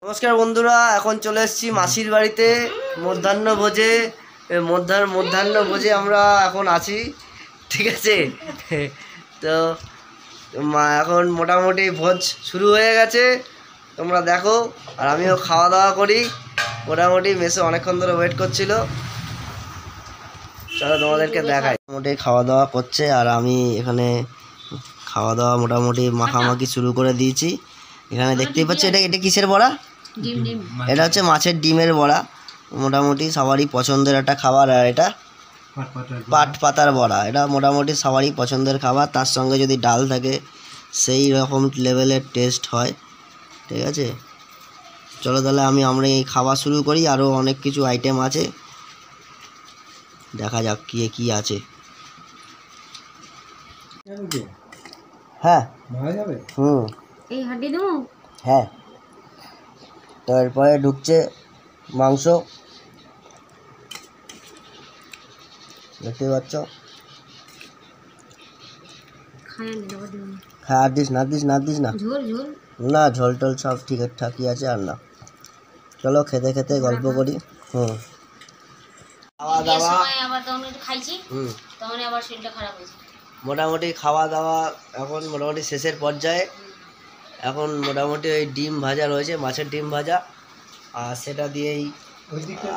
নমস্কার বন্ধুরা, এখন চলে এসেছি মাসির বাড়িতে মধ্যাহ্ন ভোজে আমরা এখন আছি, ঠিক আছে। তো এখন মোটামুটি ভোজ শুরু হয়ে গেছে, তোমরা দেখো। আর আমিও খাওয়া দাওয়া করি, মোটামুটি মেসে অনেকক্ষণ ধরে ওয়েট করছিল। চলো তোমাদেরকে দেখাই। মোটামুটি খাওয়া দাওয়া করছে আর আমি এখানে খাওয়া দাওয়া মোটামুটি মাখামাখি শুরু করে দিয়েছি। এখানে দেখতেই পাচ্ছি এটা কিসের বড়া? এটা হচ্ছে মাছের ডিমের বড়া। মোটামুটি সবারই পছন্দের একটা খাবার। আর এটা পাট পাতার বড়া, এটা মোটামুটি সবারই পছন্দের খাবার। তার সঙ্গে যদি ডাল থাকে সেই রকম লেভেলের টেস্ট হয়, ঠিক আছে। চলো তাহলে আমরা এই খাওয়া শুরু করি। আরও অনেক কিছু আইটেম আছে, দেখা যাক কি আছে। হ্যাঁ হ্যাঁ, তারপরে ঢুকছে মাংস, দেখতে পাচ্ছ। হ্যাঁ, দিস না না, ঝোল টোল সব ঠিকঠাকই আছে। আর না, চলো খেতে খেতে গল্প করি। খাওয়া দাওয়া মোটামুটি খাওয়া দাওয়া এখন মোটামুটি শেষের পর্যায়ে। এখন মোটামুটি ওই ডিম ভাজা রয়েছে, মাছের ডিম ভাজা, আর সেটা দিয়েই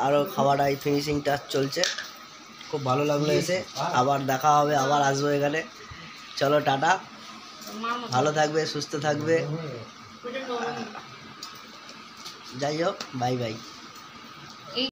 আরও খাওয়াটাই ফিনিশিং টাচ চলছে। খুব ভালো লাগলো এসে, আবার দেখা হবে, আবার আসবো এখানে। চলো টাটা, ভালো থাকবে, সুস্থ থাকবে, যাই হোক, বাই বাই।